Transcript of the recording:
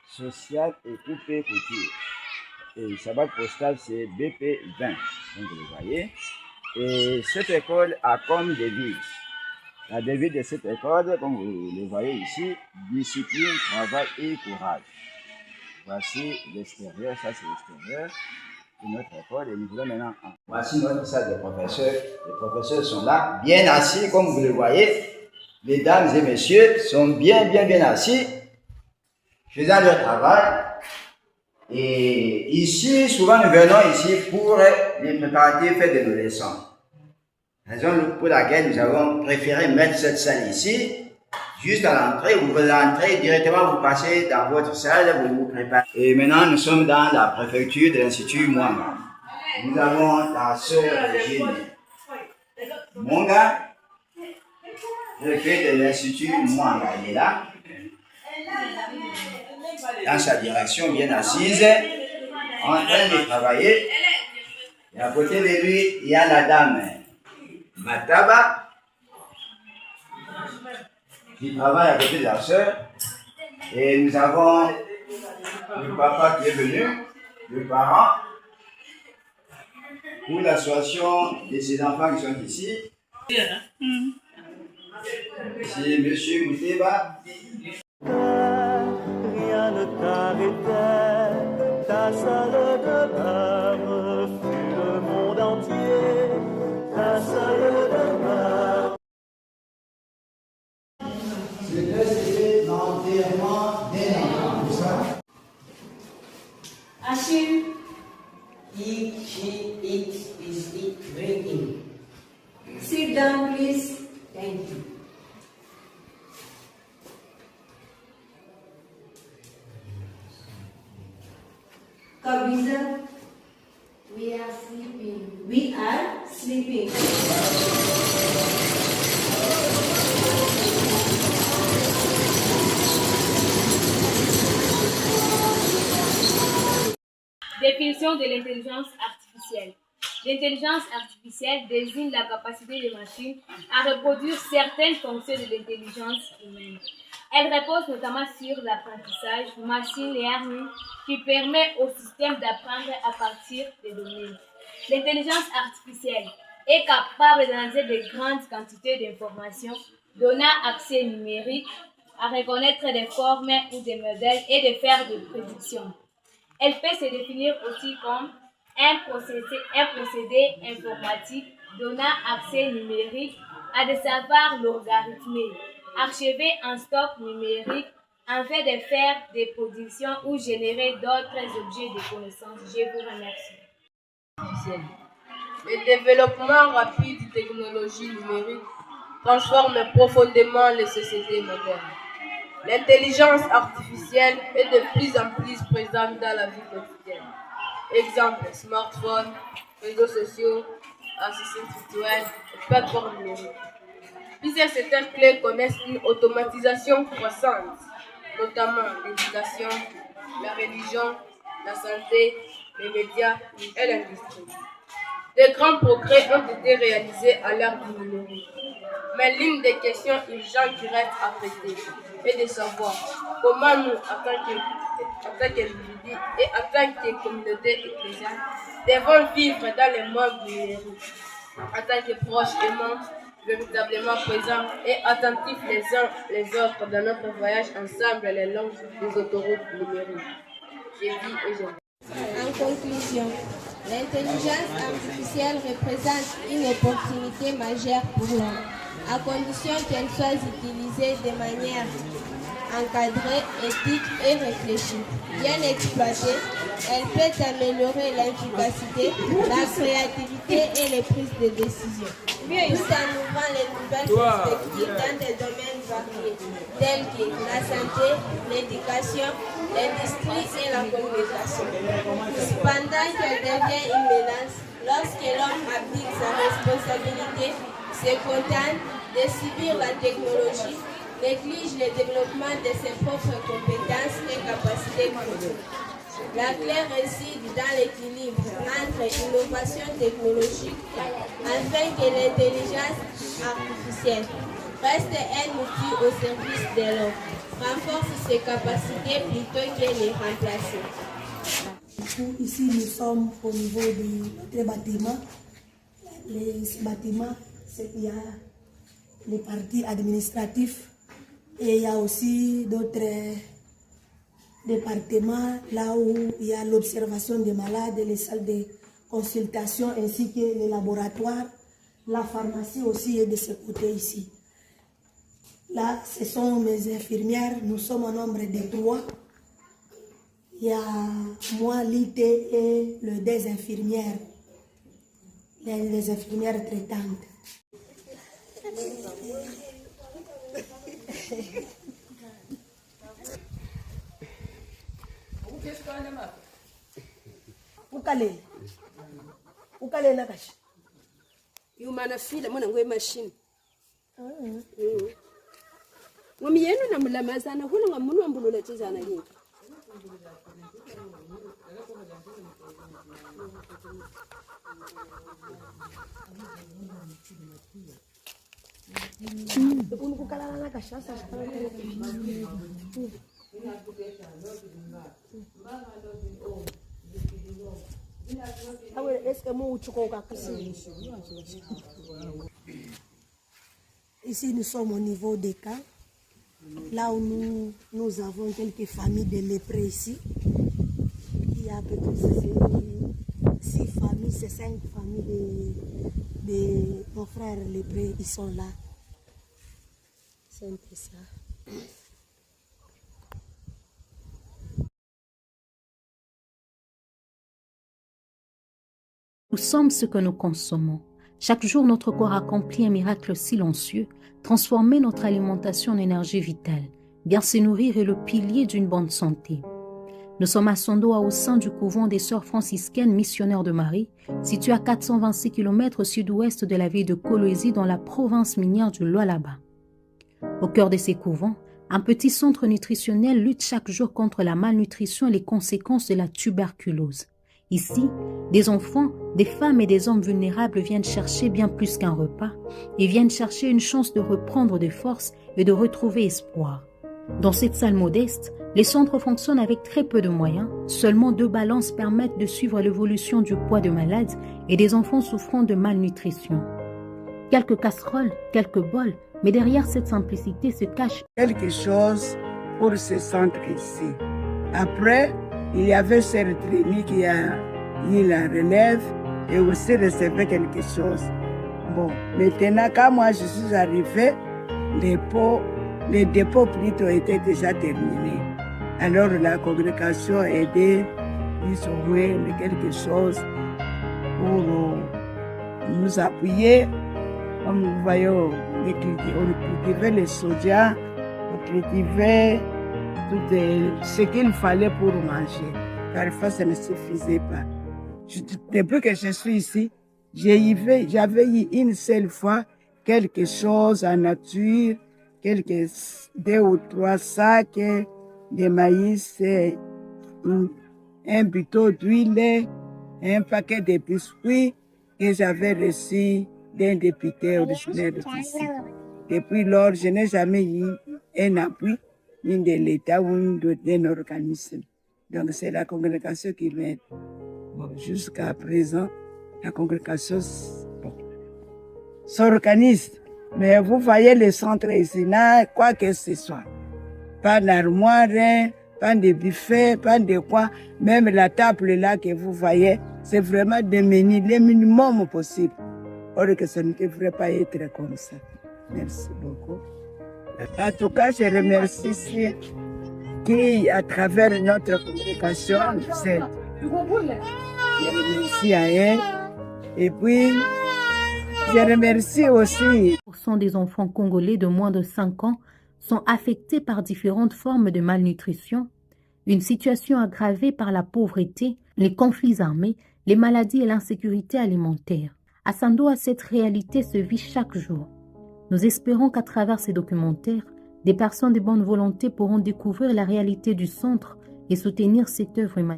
sociale et coupée couture. Et sa boîte postale, c'est BP20, donc vous le voyez. Et cette école a comme devise, la devise de cette école, comme vous le voyez ici, discipline, travail et courage. Voici l'extérieur, ça c'est l'extérieur de notre école et nous voulons maintenant. Voici notre salle des professeurs. Les professeurs sont là, bien assis, comme vous le voyez. Mesdames et messieurs sont bien assis, faisant leur travail. Et ici, souvent nous venons ici pour les préparatifs de nos leçons. Raison pour laquelle nous avons préféré mettre cette salle ici. Juste à l'entrée, vous entrez directement, vous passez dans votre salle, vous vous préparez. Et maintenant, nous sommes dans la préfecture de l'Institut Mwanga. Nous avons la sœur Régine Mwanga, préfet de l'Institut Mwanga. Elle est là, dans sa direction, bien assise, en train de travailler. Et à côté de lui, il y a la dame Mataba, qui travaille à côté de la sœur. Et nous avons le papa qui est venu, le parent, pour l'association de ces enfants qui sont ici. C'est monsieur Mouteba. Rien ne t'arrêtait, ta seule demeure fut le monde entier, ta seule demeure. C'était l'enterrement d'un enfant, c'est ça? Achille, eat, she eats, is it drinking. Sit down, please. Thank you. Kabiza, we are sleeping. We are sleeping. Définition de l'intelligence artificielle. L'intelligence artificielle désigne la capacité des machines à reproduire certaines fonctions de l'intelligence humaine. Elle repose notamment sur l'apprentissage, machine learning, qui permet au système d'apprendre à partir des données. L'intelligence artificielle est capable d'analyser de grandes quantités d'informations, donnant accès numérique à reconnaître des formes ou des modèles et de faire des prédictions. Elle peut se définir aussi comme un procédé informatique donnant accès numérique à des savoirs logarithmés, archivés en stock numérique afin de faire des prédictions ou générer d'autres objets de connaissance. Je vous remercie. Le développement rapide des technologies numériques transforme profondément les sociétés modernes. L'intelligence artificielle est de plus en plus présente dans la vie quotidienne. Exemple, smartphones, réseaux sociaux, assistants virtuels et plateformes numériques. Plusieurs secteurs clés connaissent une automatisation croissante, notamment l'éducation, la religion, la santé, les médias et l'industrie. De grands progrès ont été réalisés à l'ère du numérique. Mais l'une des questions urgentes qui reste à traiter est de savoir comment nous, en tant qu'individus et en tant que communauté ecclésiale, devons vivre dans le monde du numérique, en tant que proches et membres, véritablement présents et attentifs les uns les autres dans notre voyage ensemble le long des autoroutes numériques. J'ai dit et j'ai dit. En conclusion, l'intelligence artificielle représente une opportunité majeure pour l'homme, à condition qu'elle soit utilisée de manière encadrée, éthique et réfléchie. Bien exploitée, elle peut améliorer l'efficacité, la créativité et les prises de décision, tout en ouvrant les nouvelles perspectives dans des domaines variés, tels que la santé, l'éducation, l'industrie et la communication. Cependant qu'elle devient une menace lorsque l'homme abdique sa responsabilité, se contente de subir la technologie, néglige le développement de ses propres compétences et capacités critiques. La clé réside dans l'équilibre entre innovation technologique afin que l'intelligence artificielle reste un outil au service de l'homme. Renforce ses capacités plutôt que les remplacer. Ici, nous sommes au niveau de notre bâtiment. Ce bâtiment, il y a les parties administratifs et il y a aussi d'autres départements là où il y a l'observation des malades, les salles de consultation ainsi que les laboratoires. La pharmacie aussi est de ce côté ici. Là, ce sont mes infirmières. Nous sommes au nombre de 3. Il y a moi, l'IT et les 2 infirmières. Les infirmières traitantes. Ukale na kashi. Yumana file mwana ngwe machine. Ngami yenu na mulamazana hula ngamunu ambulula tizana yinga. Unukukala na kashi sasa. Ici, nous sommes au niveau des cas, là où nous avons quelques familles de lépreux ici. Il y a à peu près 6 familles, c'est 5 familles de nos frères lépreux, ils sont là. C'est un peu ça. Nous sommes ce que nous consommons. Chaque jour, notre corps accomplit un miracle silencieux, transformer notre alimentation en énergie vitale. Bien se nourrir est le pilier d'une bonne santé. Nous sommes à Sondoa au sein du couvent des sœurs franciscaines missionnaires de Marie, situé à 426 km au sud-ouest de la ville de Kolwezi dans la province minière du Lualaba. Au cœur de ces couvents, un petit centre nutritionnel lutte chaque jour contre la malnutrition et les conséquences de la tuberculose. Ici, des enfants, des femmes et des hommes vulnérables viennent chercher bien plus qu'un repas. Ils viennent chercher une chance de reprendre des forces et de retrouver espoir. Dans cette salle modeste, les centres fonctionnent avec très peu de moyens. Seulement 2 balances permettent de suivre l'évolution du poids de malades et des enfants souffrant de malnutrition. Quelques casseroles, quelques bols, mais derrière cette simplicité se cache quelque chose pour ce centre ici. Après, il y avait Sertrini qui a eu la relève et aussi recevait quelque chose. Bon, maintenant, quand moi je suis arrivée, les dépôts plutôt étaient déjà terminés. Alors la congrégation a aidé, plus ou moins quelque chose pour nous appuyer. Comme vous voyez, on cultivait les soja, on cultivait tout ce qu'il fallait pour manger. Parfois, ça ne suffisait pas. Depuis que je suis ici, j'avais eu une seule fois quelque chose en nature, 2 ou 3 sacs de maïs, un buteau d'huile, un paquet de biscuits que j'avais reçu d'un député originaire d'ici. Depuis lors, je n'ai jamais eu un appui ni de l'État ou d'un organisme. Donc c'est la congrégation qui m'aide. Bon, jusqu'à présent, la congrégation s'organise. Mais vous voyez le centre ici, là, quoi que ce soit. Pas d'armoire, pas de buffet, pas de quoi. Même la table là que vous voyez, c'est vraiment des menus, le minimum possible. Or que ça ne devrait pas être comme ça. Merci beaucoup. En tout cas, je remercie qui, à travers notre congrégation, nous aide. Je remercie à elle. Et puis, je remercie aussi. Des enfants congolais de moins de 5 ans sont affectés par différentes formes de malnutrition, une situation aggravée par la pauvreté, les conflits armés, les maladies et l'insécurité alimentaire. À Sondoa, cette réalité se vit chaque jour. Nous espérons qu'à travers ces documentaires, des personnes de bonne volonté pourront découvrir la réalité du centre et soutenir cette œuvre humanitaire.